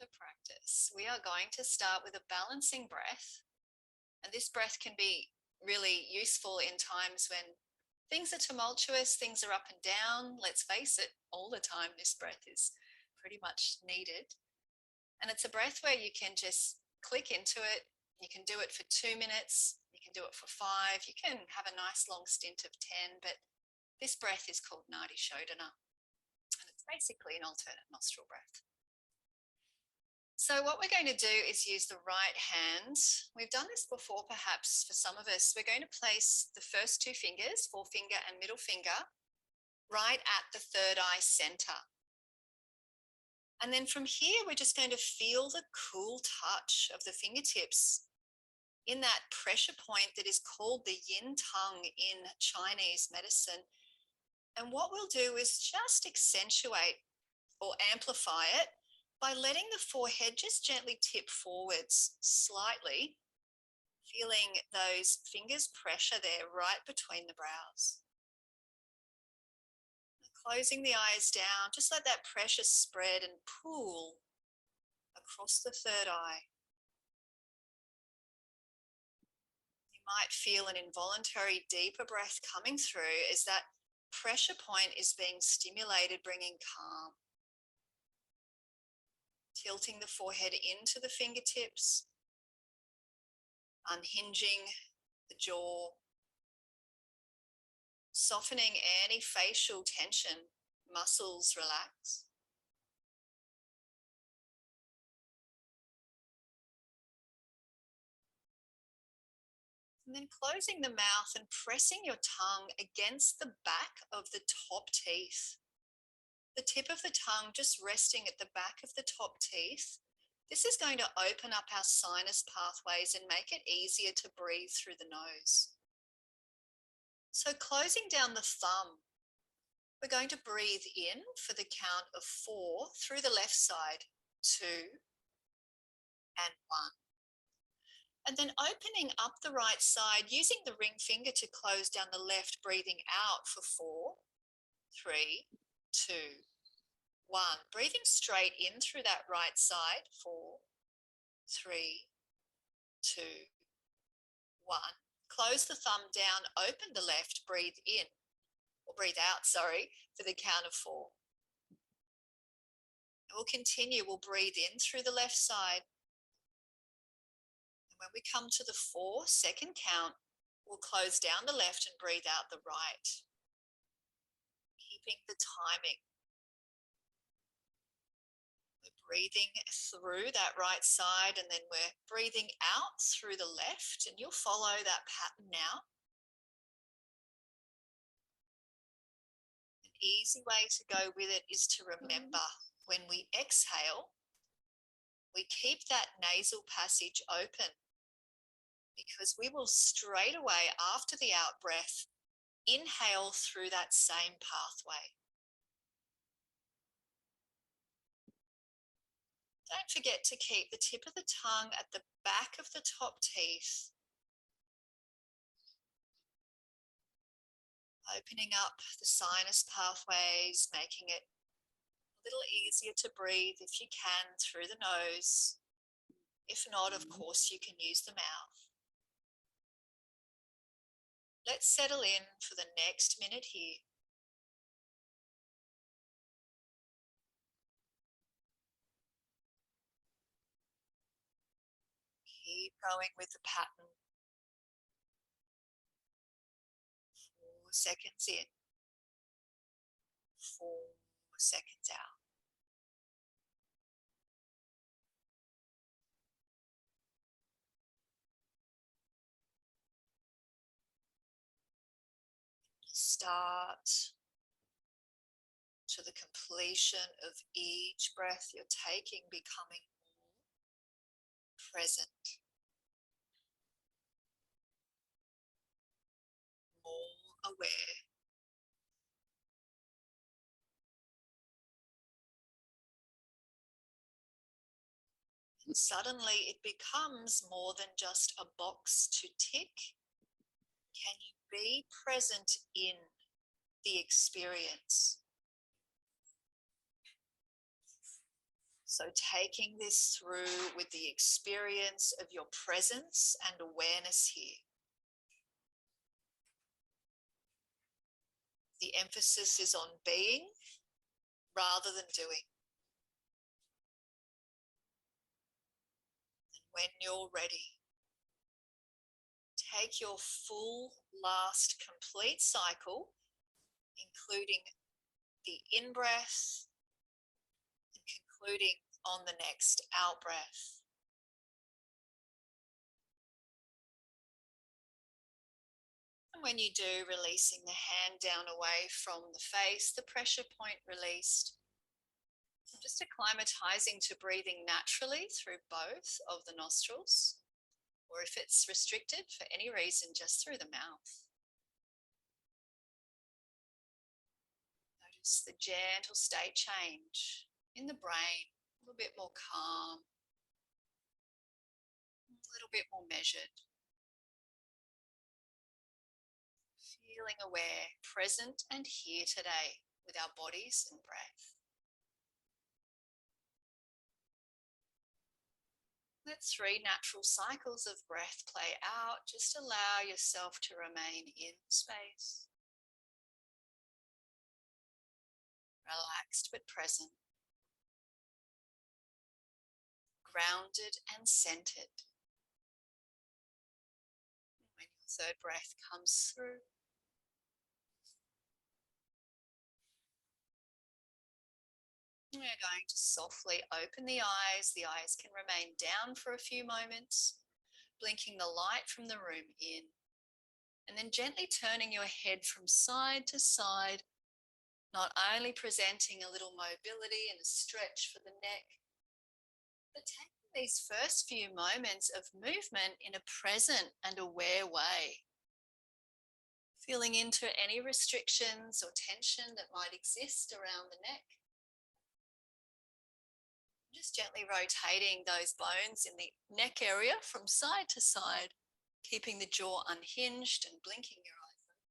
to practice. We are going to start with a balancing breath. And this breath can be really useful in times when things are tumultuous, things are up and down. Let's face it, all the time this breath is pretty much needed. And it's a breath where you can just click into it. You can do it for 2 minutes. You can do it for 5. You can have a nice long stint of 10. But this breath is called Nadi Shodhana. And it's basically an alternate nostril breath. So what we're going to do is use the right hand. We've done this before, perhaps for some of us. We're going to place the first 2 fingers, forefinger and middle finger, right at the third eye center. And then from here, we're just going to feel the cool touch of the fingertips in that pressure point that is called the yin tongue in Chinese medicine. And what we'll do is just accentuate or amplify it by letting the forehead just gently tip forwards slightly, feeling those fingers pressure there right between the brows. Closing the eyes down, just let that pressure spread and pool across the third eye. You might feel an involuntary deeper breath coming through as that pressure point is being stimulated, bringing calm. Tilting the forehead into the fingertips, unhinging the jaw, softening any facial tension, muscles relax. And then closing the mouth and pressing your tongue against the back of the top teeth. The tip of the tongue just resting at the back of the top teeth. This is going to open up our sinus pathways and make it easier to breathe through the nose. So closing down the thumb, we're going to breathe in for the count of 4 through the left side, 2 and 1. And then opening up the right side, using the ring finger to close down the left, breathing out for 4, 3, 2, 1. Breathing straight in through that right side, 4, 3, 2, 1. Close the thumb down, open the left, breathe in, or breathe out, sorry, for the count of 4. And we'll continue, we'll breathe in through the left side. And when we come to the 4 second count, we'll close down the left and breathe out the right, keeping the timing. Breathing through that right side, and then we're breathing out through the left, and you'll follow that pattern now. An easy way to go with it is to remember when we exhale, we keep that nasal passage open, because we will straight away after the out breath inhale through that same pathway. Don't forget to keep the tip of the tongue at the back of the top teeth. Opening up the sinus pathways, making it a little easier to breathe if you can through the nose. If not, of course, you can use the mouth. Let's settle in for the next minute here. Keep going with the pattern. 4 seconds in, 4 seconds out. Start to the completion of each breath you're taking, becoming more present, more aware. And suddenly it becomes more than just a box to tick. Can you be present in the experience? So taking this through with the experience of your presence and awareness here. The emphasis is on being rather than doing. And when you're ready, take your full last complete cycle, including the in-breath and concluding on the next out-breath. And when you do, releasing the hand down away from the face, the pressure point released. And just acclimatizing to breathing naturally through both of the nostrils, or if it's restricted for any reason, just through the mouth. Notice the gentle state change in the brain, a little bit more calm, a little bit more measured. Feeling aware, present and here today with our bodies and breath. Let 3 natural cycles of breath play out. Just allow yourself to remain in space. Relaxed but present. Grounded and centered. When your third breath comes through, we're going to softly open the eyes. The eyes can remain down for a few moments, blinking the light from the room in, and then gently turning your head from side to side, not only presenting a little mobility and a stretch for the neck, but taking these first few moments of movement in a present and aware way. Feeling into any restrictions or tension that might exist around the neck. Just gently rotating those bones in the neck area from side to side, keeping the jaw unhinged and blinking your eyes open.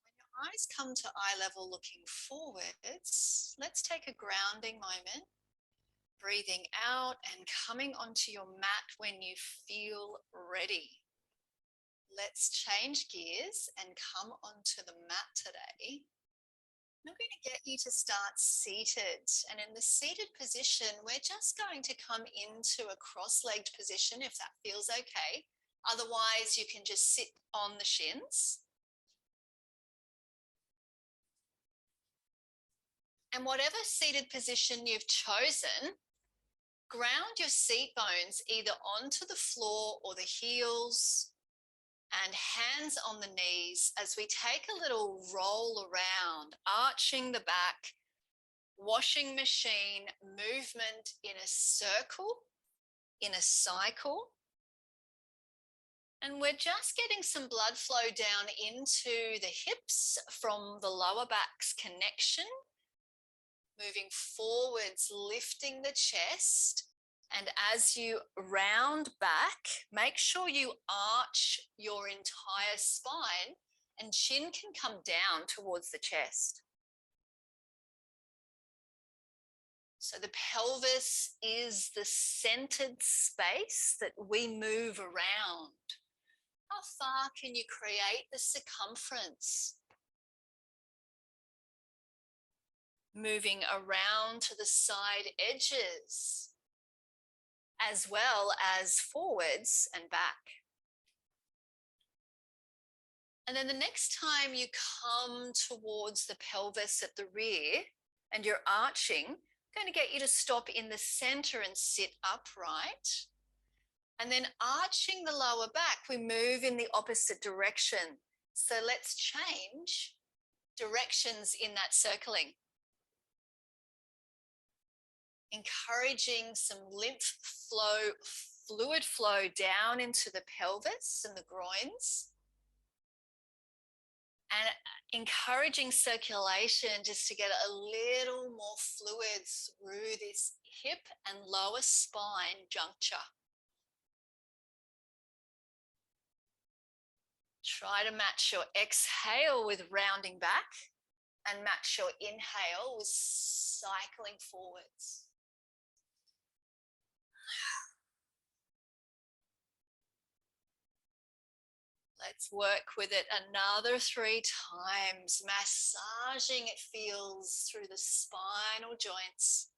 When your eyes come to eye level looking forwards, let's take a grounding moment. Breathing out and coming onto your mat when you feel ready. Let's change gears and come onto the mat today. I'm going to get you to start seated, and in the seated position, we're just going to come into a cross-legged position if that feels okay. Otherwise, you can just sit on the shins. And whatever seated position you've chosen, ground your seat bones either onto the floor or the heels, and hands on the knees as we take a little roll around, arching the back, washing machine movement in a circle, in a cycle. And we're just getting some blood flow down into the hips from the lower back's connection, moving forwards, lifting the chest. And as you round back, make sure you arch your entire spine and chin can come down towards the chest. So the pelvis is the centered space that we move around. How far can you create the circumference? Moving around to the side edges, as well as forwards and back. And then the next time you come towards the pelvis at the rear and you're arching, I'm going to get you to stop in the center and sit upright. And then arching the lower back, we move in the opposite direction. So let's change directions in that circling. Encouraging some lymph flow, fluid flow down into the pelvis and the groins. And encouraging circulation just to get a little more fluid through this hip and lower spine juncture. Try to match your exhale with rounding back and match your inhale with cycling forwards. Let's work with it another 3 times, massaging it feels through the spinal joints,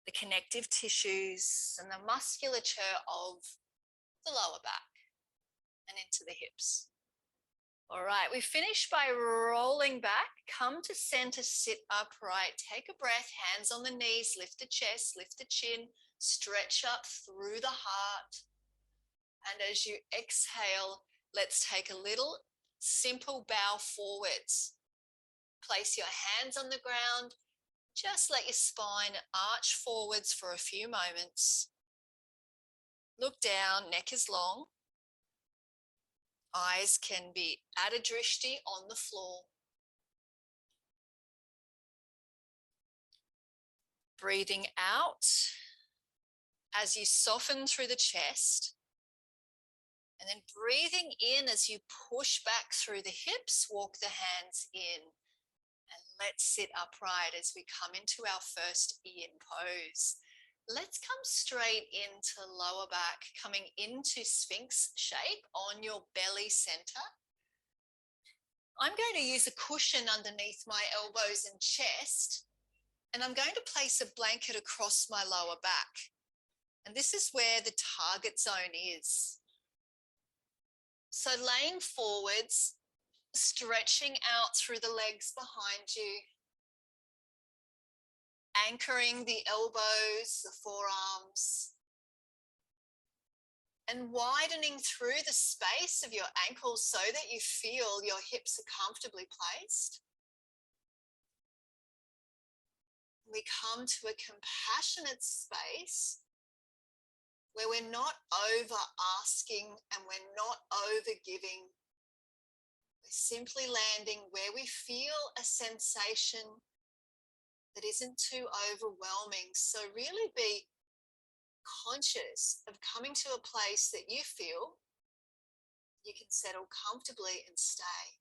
the connective tissues, and the musculature of the lower back and into the hips. All right, we finish by rolling back. Come to center, sit upright. Take a breath, hands on the knees, lift the chest, lift the chin, stretch up through the heart. And as you exhale, let's take a little simple bow forwards. Place your hands on the ground. Just let your spine arch forwards for a few moments. Look down, neck is long. Eyes can be Adha Drishti on the floor. Breathing out as you soften through the chest. And then breathing in as you push back through the hips, walk the hands in. And let's sit upright as we come into our first Yin pose. Let's come straight into lower back, coming into Sphinx shape on your belly center. I'm going to use a cushion underneath my elbows and chest, and I'm going to place a blanket across my lower back. And this is where the target zone is. So laying forwards, stretching out through the legs behind you, anchoring the elbows, the forearms, and widening through the space of your ankles so that you feel your hips are comfortably placed. We come to a compassionate space where we're not over asking and we're not over giving. We're simply landing where we feel a sensation that isn't too overwhelming. So really be conscious of coming to a place that you feel you can settle comfortably and stay.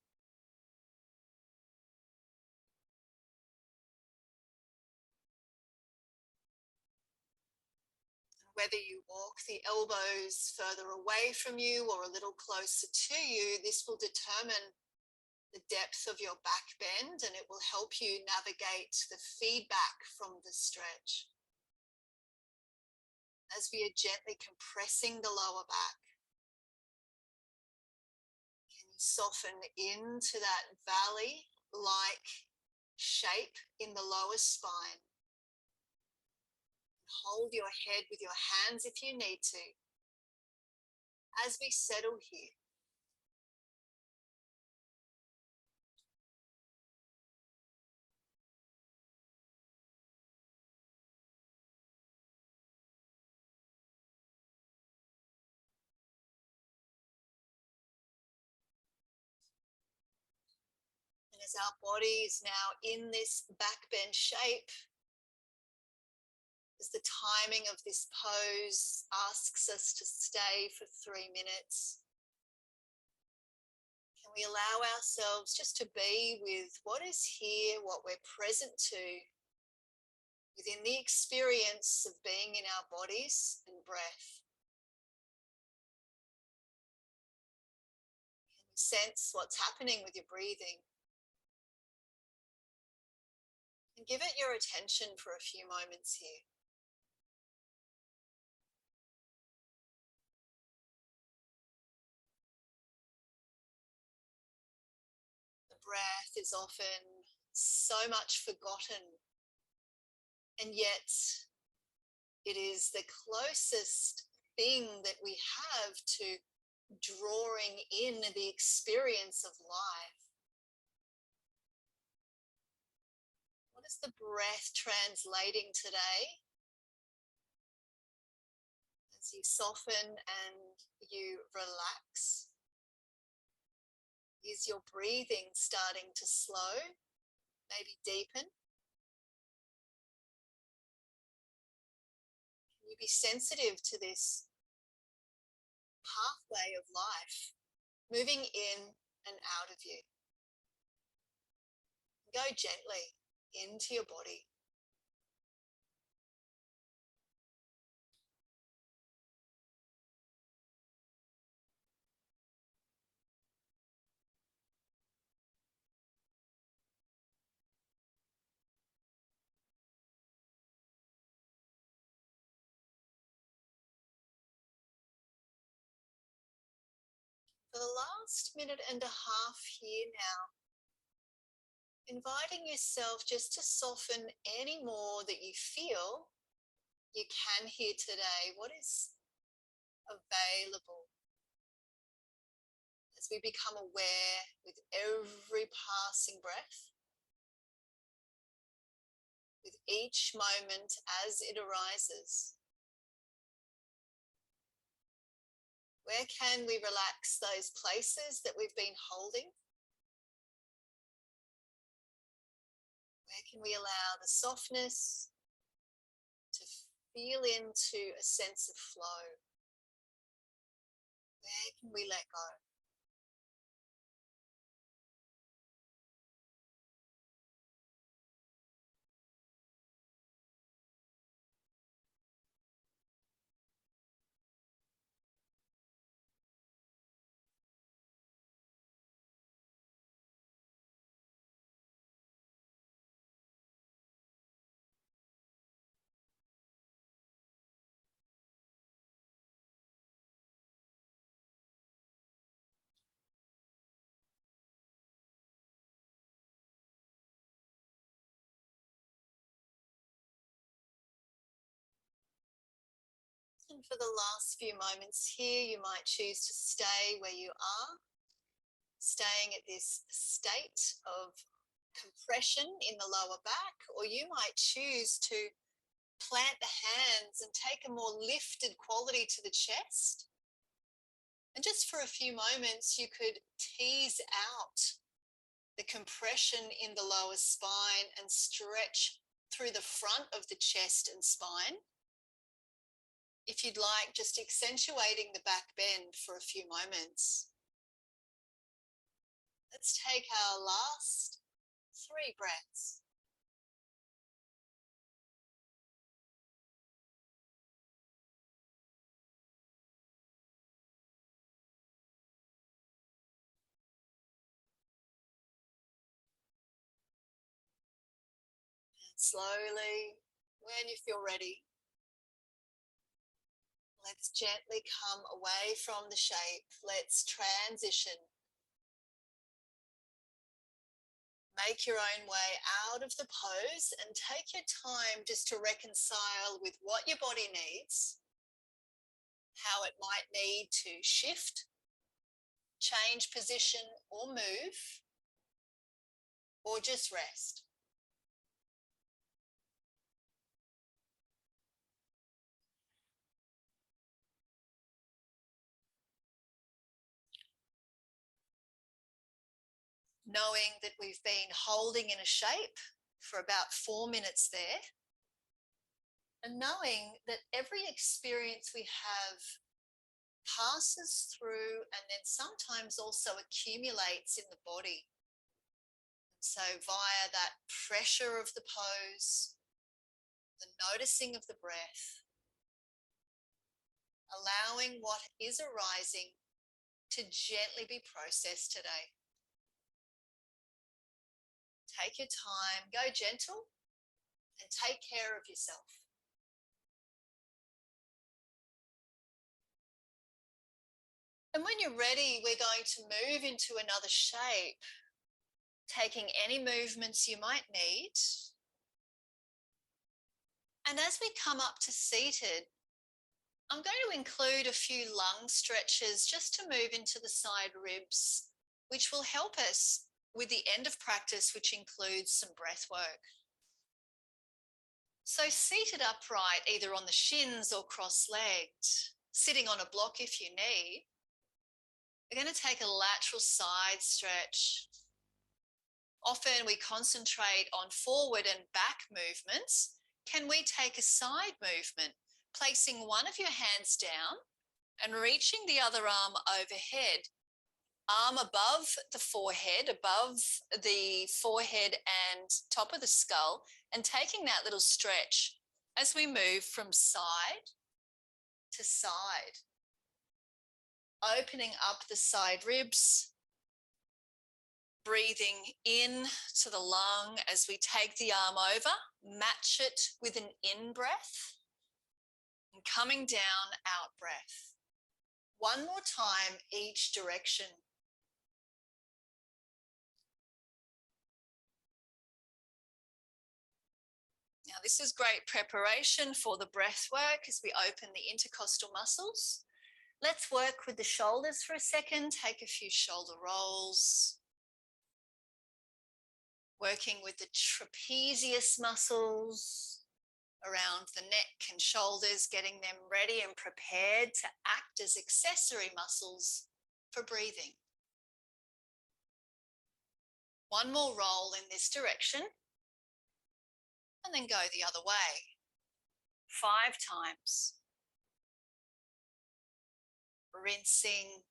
Whether you walk the elbows further away from you or a little closer to you, this will determine the depth of your back bend, and it will help you navigate the feedback from the stretch. As we are gently compressing the lower back, can you soften into that valley-like shape in the lower spine? Hold your head with your hands if you need to, as we settle here. And as our body is now in this back bend shape, as the timing of this pose asks us to stay for 3 minutes, can we allow ourselves just to be with what is here, what we're present to, within the experience of being in our bodies and breath? Can you sense what's happening with your breathing? And give it your attention for a few moments here. The breath is often so much forgotten, and yet it is the closest thing that we have to drawing in the experience of life. What is the breath translating today? As you soften and you relax, is your breathing starting to slow, maybe deepen? Can you be sensitive to this pathway of life? moving in and out of you. Go gently into your body. For the last minute and a half here now, inviting yourself just to soften any more that you feel you can here today. What is available as we become aware with every passing breath, with each moment as it arises. Where can we relax those places that we've been holding? Where can we allow the softness to feel into a sense of flow? Where can we let go? And for the last few moments here, you might choose to stay where you are, staying at this state of compression in the lower back, or you might choose to plant the hands and take a more lifted quality to the chest. And just for a few moments, you could tease out the compression in the lower spine and stretch through the front of the chest and spine. If you'd like, just accentuating the back bend for a few moments. Let's take our last 3 breaths. And slowly, when you feel ready, let's gently come away from the shape. Let's transition. Make your own way out of the pose and take your time just to reconcile with what your body needs, how it might need to shift, change position or move, or just rest. Knowing that we've been holding in a shape for about 4 minutes there, and knowing that every experience we have passes through and then sometimes also accumulates in the body. So via that pressure of the pose, the noticing of the breath, allowing what is arising to gently be processed today. Take your time, go gentle, and take care of yourself. And when you're ready, we're going to move into another shape, taking any movements you might need. And as we come up to seated, I'm going to include a few lung stretches just to move into the side ribs, which will help us with the end of practice, which includes some breath work. So seated upright, either on the shins or cross-legged, sitting on a block if you need, we're going to take a lateral side stretch. Often we concentrate on forward and back movements. Can we take a side movement, placing one of your hands down and reaching the other arm overhead, arm above the forehead and top of the skull, and taking that little stretch as we move from side to side, opening up the side ribs, breathing in to the lung as we take the arm over, match it with an in breath, and coming down, out breath. One more time, each direction. Now, this is great preparation for the breath work as we open the intercostal muscles. Let's work with the shoulders for a second. Take a few shoulder rolls. Working with the trapezius muscles around the neck and shoulders, getting them ready and prepared to act as accessory muscles for breathing. One more roll in this direction, and then go the other way. 5 times. Rinsing,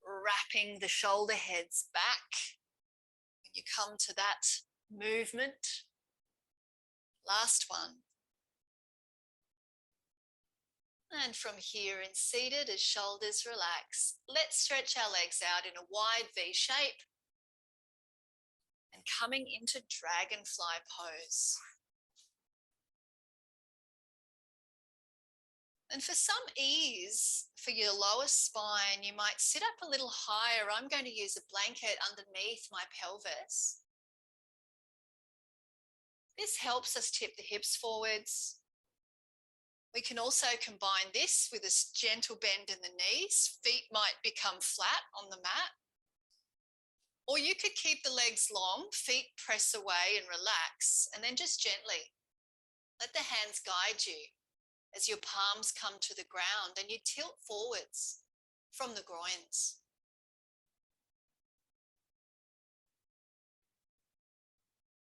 wrapping the shoulder heads back. When you come to that movement, last one. And from here in seated, as shoulders relax, let's stretch our legs out in a wide V shape and coming into dragonfly pose. And for some ease for your lower spine, you might sit up a little higher. I'm going to use a blanket underneath my pelvis. This helps us tip the hips forwards. We can also combine this with a gentle bend in the knees. Feet might become flat on the mat. Or you could keep the legs long, feet press away and relax, and then just gently let the hands guide you as your palms come to the ground and you tilt forwards from the groins.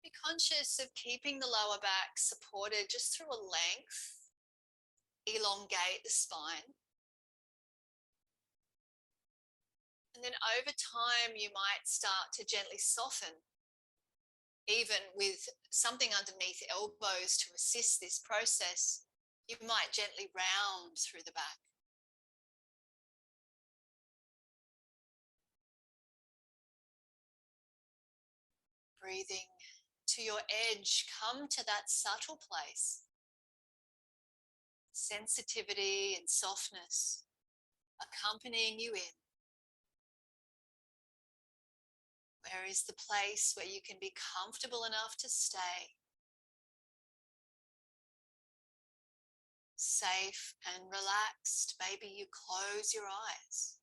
Be conscious of keeping the lower back supported just through a length. Elongate the spine. And then over time, you might start to gently soften, even with something underneath elbows to assist this process. You might gently round through the back. Breathing to your edge, come to that subtle place. Sensitivity and softness accompanying you in. Where is the place where you can be comfortable enough to stay? Safe and relaxed. Maybe you close your eyes.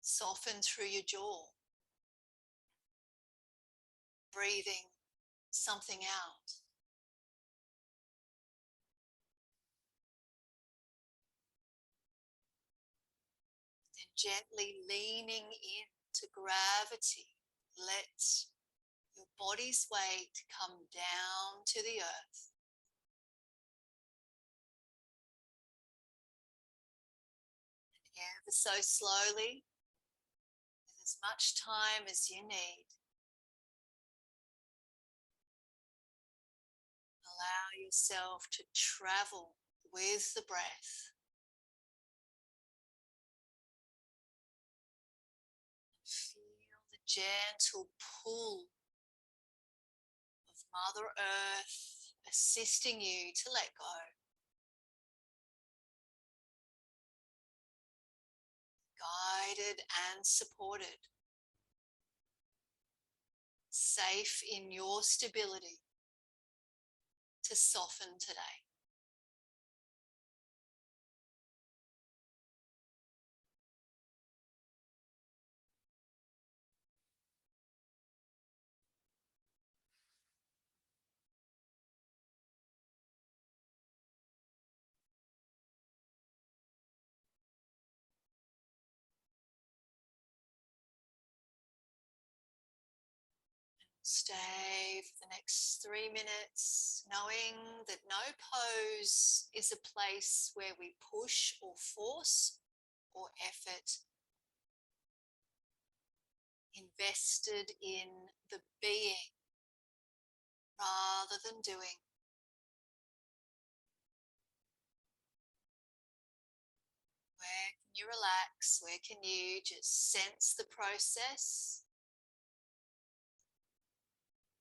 Soften through your jaw. Breathing something out. Then gently leaning into gravity. Let your body's weight come down to the earth. Ever so slowly, with as much time as you need. Allow yourself to travel with the breath. Feel the gentle pull of Mother Earth assisting you to let go. Guided and supported. Safe in your stability to soften today. Stay for the next 3 minutes, knowing that no pose is a place where we push or force or effort invested in the being rather than doing. Where can you relax? Where can you just sense the process?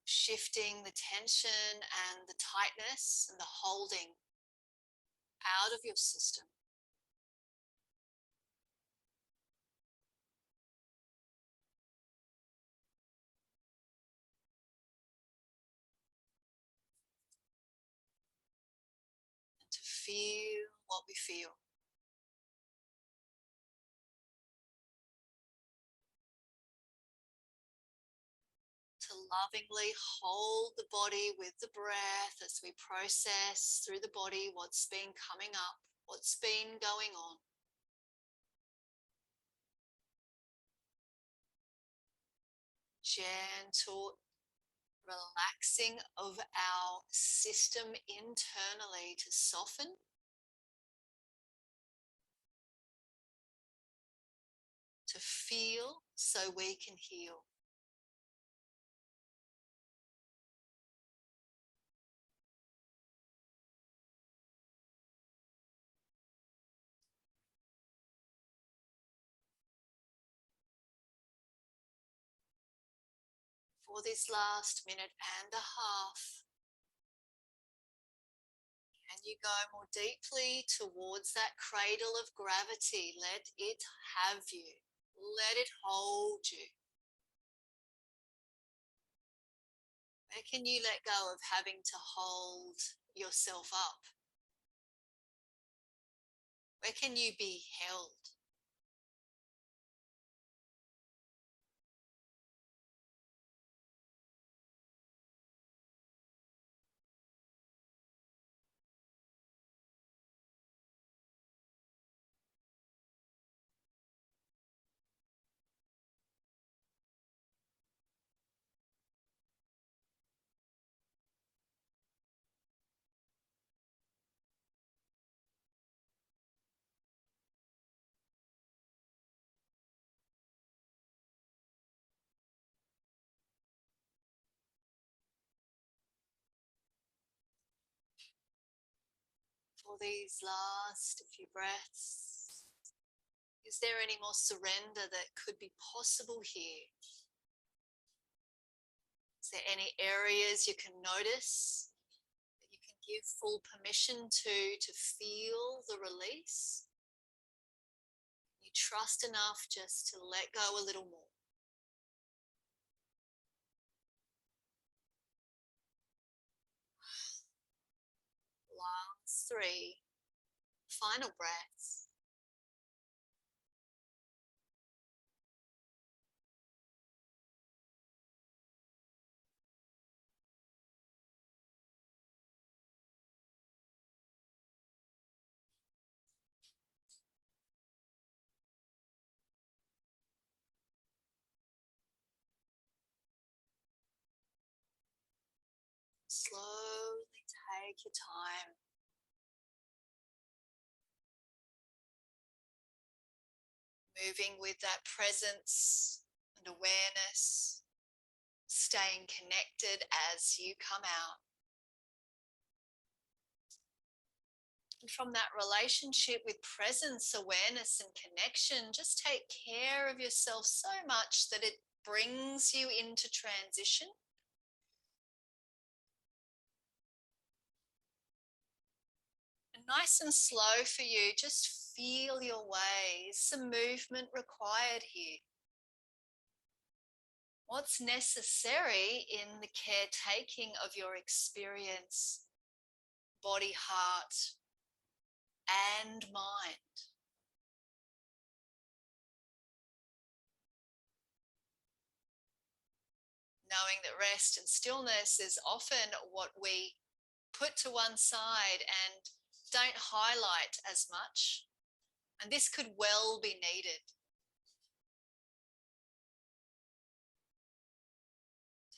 Shifting the tension and the tightness and the holding out of your system. And to feel what we feel. To lovingly hold the body with the breath as we process through the body what's been coming up, what's been going on. Gentle relaxing of our system internally to soften. To feel so we can heal. For this last minute and a half, can you go more deeply towards that cradle of gravity? Let it have you. Let it hold you. Where can you let go of having to hold yourself up? Where can you be held? For these last few breaths, is there any more surrender that could be possible here? Is there any areas you can notice that you can give full permission to feel the release? You trust enough just to let go a little more. Last 3 final breaths. Slowly take your time. Moving with that presence and awareness, staying connected as you come out. And from that relationship with presence, awareness, and connection, just take care of yourself so much that it brings you into transition. And nice and slow for you, just feel your way. Some movement required here. What's necessary in the caretaking of your experience, body, heart, and mind. Knowing that rest and stillness is often what we put to one side and don't highlight as much. And this could well be needed.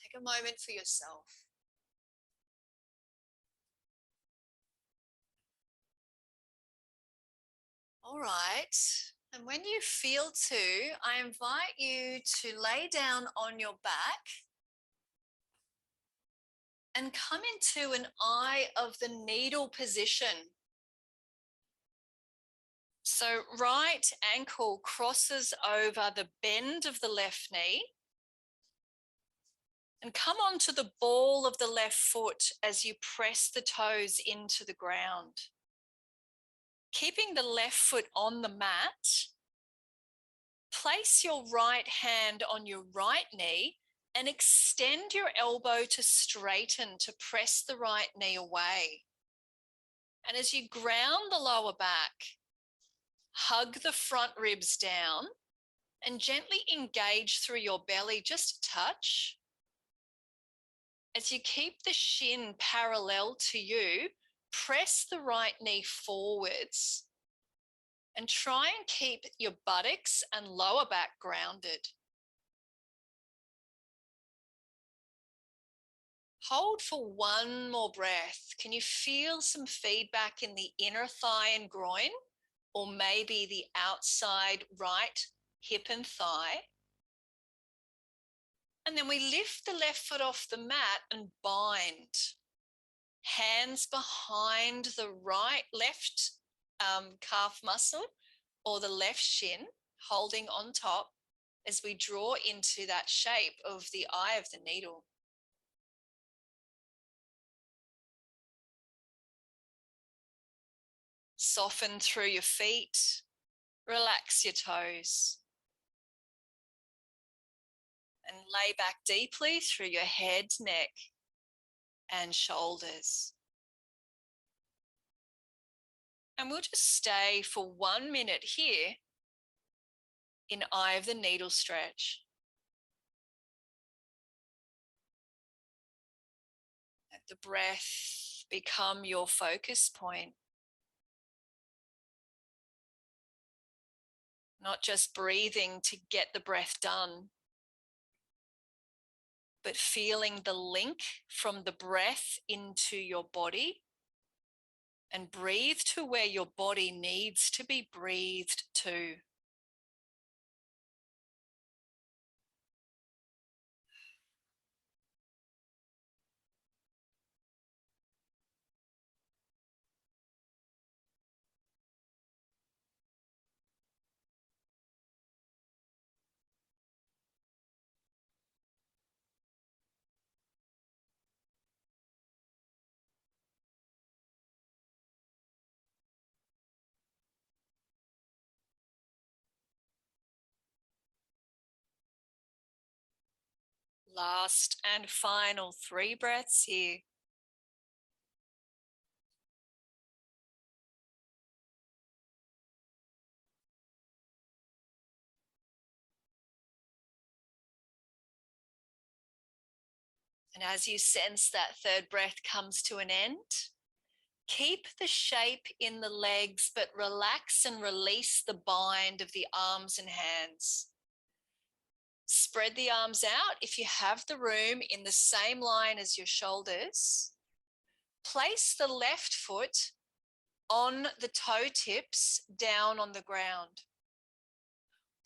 Take a moment for yourself. All right. And when you feel to, I invite you to lay down on your back and come into an eye of the needle position. So right ankle crosses over the bend of the left knee and come onto the ball of the left foot as you press the toes into the ground. Keeping the left foot on the mat, place your right hand on your right knee and extend your elbow to straighten to press the right knee away. And as you ground the lower back, hug the front ribs down and gently engage through your belly just a touch. As you keep the shin parallel to you, press the right knee forwards and try and keep your buttocks and lower back grounded. Hold for one more breath. Can you feel some feedback in the inner thigh and groin, or maybe the outside right hip and thigh? And then we lift the left foot off the mat and bind. Hands behind the left calf muscle or the left shin, holding on top as we draw into that shape of the eye of the needle. Soften through your feet, relax your toes. And lay back deeply through your head, neck, and shoulders. And we'll just stay for 1 minute here in eye of the needle stretch. Let the breath become your focus point. Not just breathing to get the breath done, but feeling the link from the breath into your body, and breathe to where your body needs to be breathed to. Last and final 3 breaths here. And as you sense that third breath comes to an end, keep the shape in the legs, but relax and release the bind of the arms and hands. Spread the arms out if you have the room in the same line as your shoulders. Place the left foot on the toe tips down on the ground.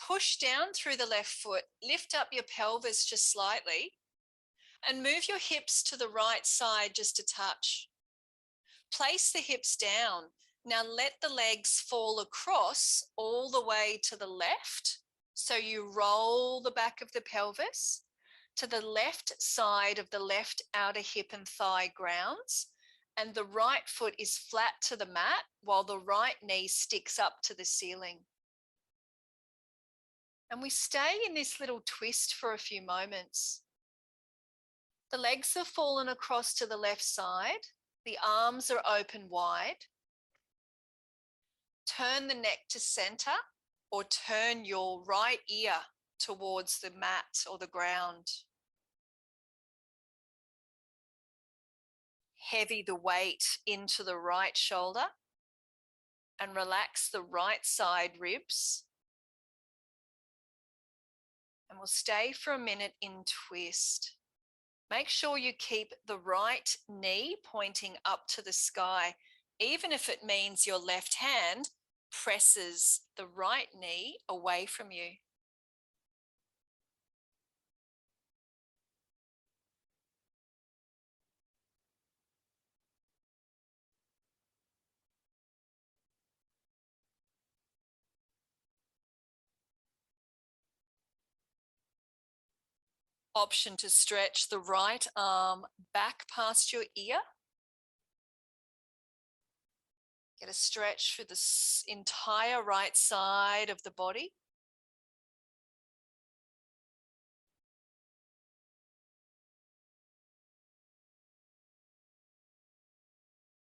Push down through the left foot, lift up your pelvis just slightly, and move your hips to the right side just a touch. Place the hips down. Now let the legs fall across all the way to the left. So you roll the back of the pelvis to the left side of the left outer hip and thigh grounds, and the right foot is flat to the mat while the right knee sticks up to the ceiling. And we stay in this little twist for a few moments. The legs have fallen across to the left side. The arms are open wide. Turn the neck to center, or turn your right ear towards the mat or the ground. Heavy the weight into the right shoulder and relax the right side ribs. And we'll stay for a minute in twist. Make sure you keep the right knee pointing up to the sky, even if it means your left hand presses the right knee away from you. Option to stretch the right arm back past your ear. Get a stretch through the entire right side of the body.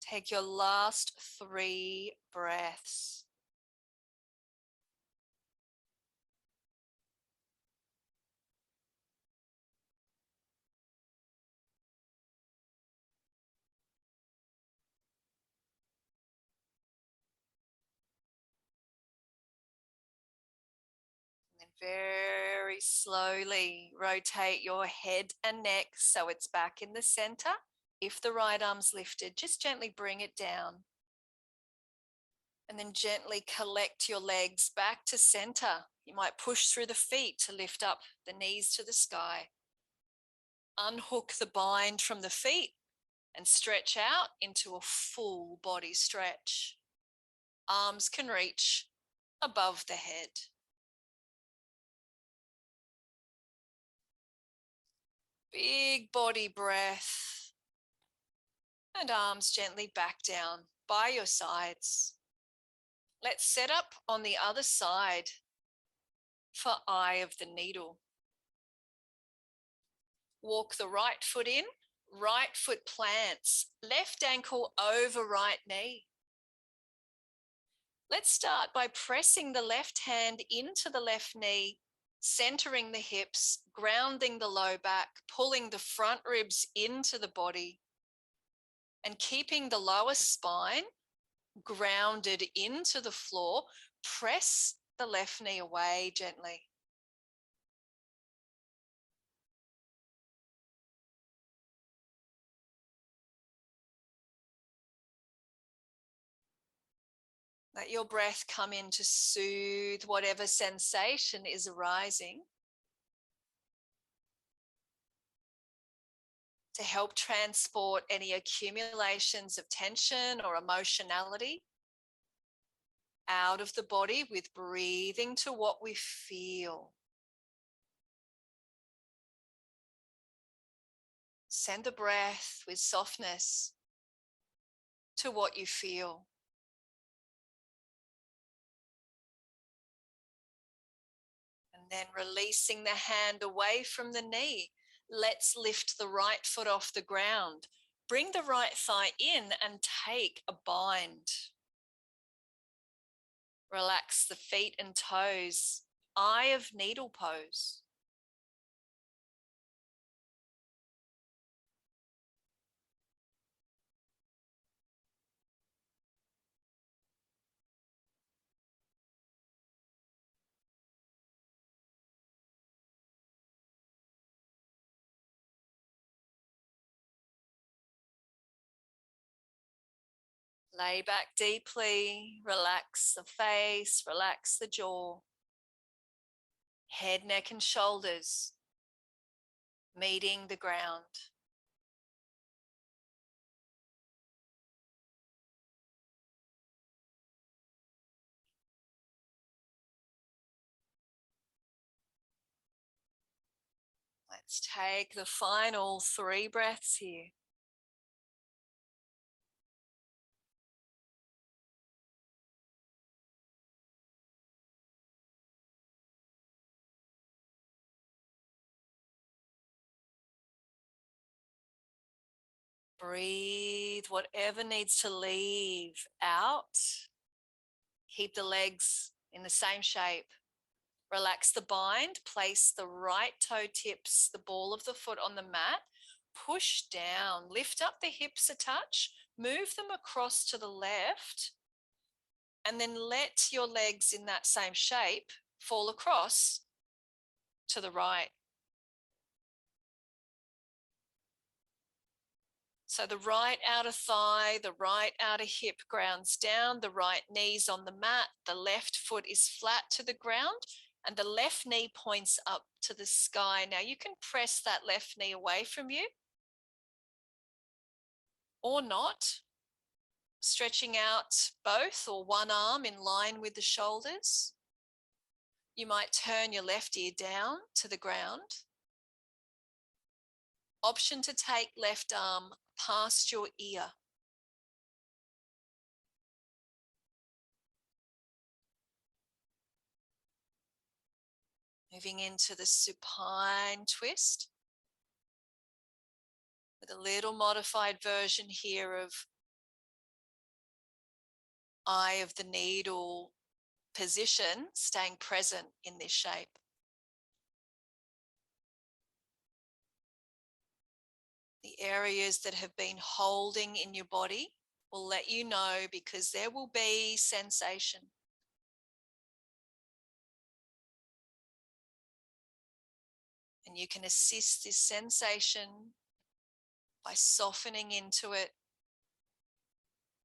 Take your last 3 breaths. And very slowly rotate your head and neck so it's back in the center. If the right arm's lifted, just gently bring it down. And then gently collect your legs back to center. You might push through the feet to lift up the knees to the sky. Unhook the bind from the feet and stretch out into a full body stretch. Arms can reach above the head. Big body breath. And arms gently back down by your sides. Let's set up on the other side for eye of the needle. Walk the right foot in, right foot plants, left ankle over right knee. Let's start by pressing the left hand into the left knee, centering the hips, grounding the low back, pulling the front ribs into the body, and keeping the lower spine grounded into the floor. Press the left knee away gently. Let your breath come in to soothe whatever sensation is arising, to help transport any accumulations of tension or emotionality out of the body with breathing to what we feel. Send the breath with softness to what you feel. And then releasing the hand away from the knee. Let's lift the right foot off the ground. Bring the right thigh in and take a bind. Relax the feet and toes. Eye of needle pose. Lay back deeply, relax the face, relax the jaw. Head, neck, and shoulders meeting the ground. Let's take the final 3 breaths here. Breathe whatever needs to leave out. Keep the legs in the same shape. Relax the bind. Place the right toe tips, the ball of the foot on the mat. Push down. Lift up the hips a touch. Move them across to the left. And then let your legs in that same shape fall across to the right. So the right outer thigh, the right outer hip grounds down, the right knee's on the mat, the left foot is flat to the ground, and the left knee points up to the sky. Now you can press that left knee away from you or not, stretching out both or one arm in line with the shoulders. You might turn your left ear down to the ground. Option to take left arm past your ear. Moving into the supine twist with a little modified version here of eye of the needle position, staying present in this shape. The areas that have been holding in your body will let you know, because there will be sensation. And you can assist this sensation by softening into it,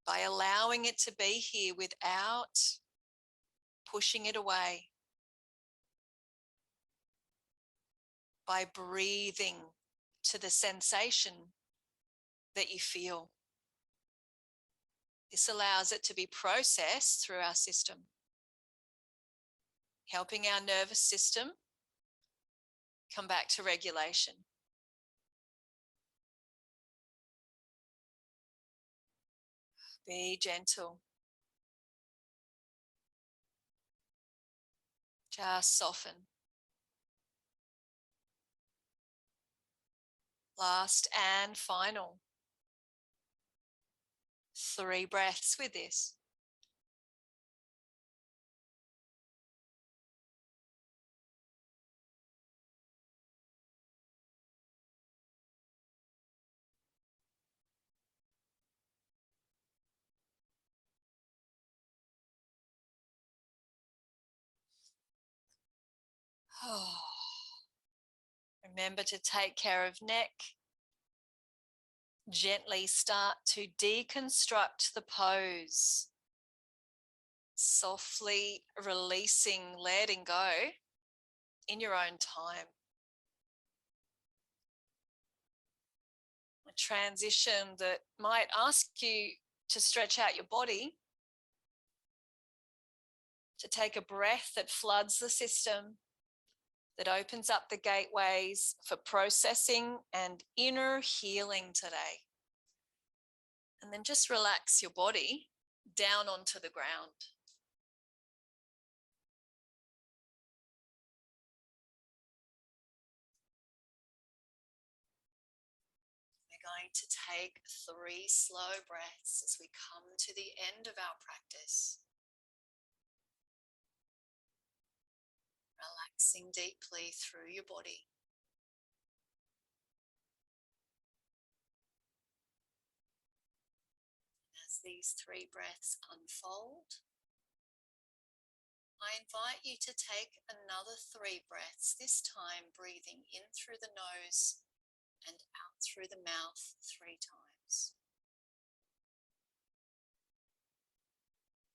by allowing it to be here without pushing it away, by breathing to the sensation that you feel. This allows it to be processed through our system, helping our nervous system come back to regulation. Be gentle. Just soften. Last and final. 3 breaths with this. Oh. Remember to take care of neck. Gently start to deconstruct the pose. Softly releasing, letting go in your own time. A transition that might ask you to stretch out your body, to take a breath that floods the system, that opens up the gateways for processing and inner healing today. And then just relax your body down onto the ground. We're going to take 3 slow breaths as we come to the end of our practice. Relaxing deeply through your body. As these 3 breaths unfold, I invite you to take another 3 breaths, this time breathing in through the nose and out through the mouth 3 times.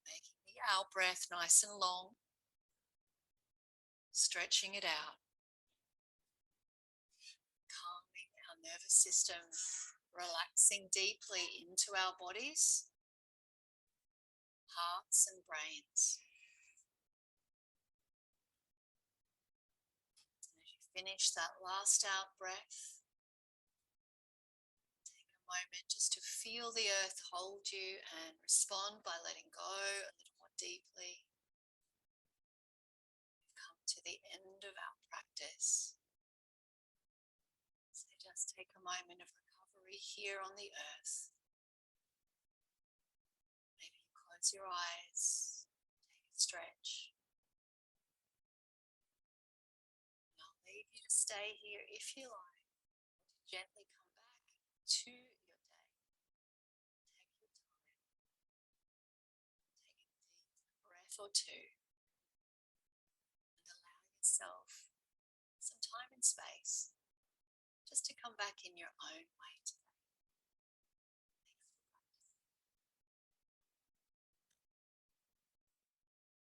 Making the out breath nice and long, stretching it out, calming our nervous system, relaxing deeply into our bodies, hearts and brains. As you finish that last out breath, take a moment just to feel the earth hold you and respond by letting go a little more deeply. We've come to the end of our practice. So just take a moment of recovery here on the earth. Maybe you close your eyes, take a stretch. And I'll leave you to stay here if you like, or to gently come back to your day. Take your time. Take a deep breath or 2 and allow yourself some time and space just to come back in your own way today.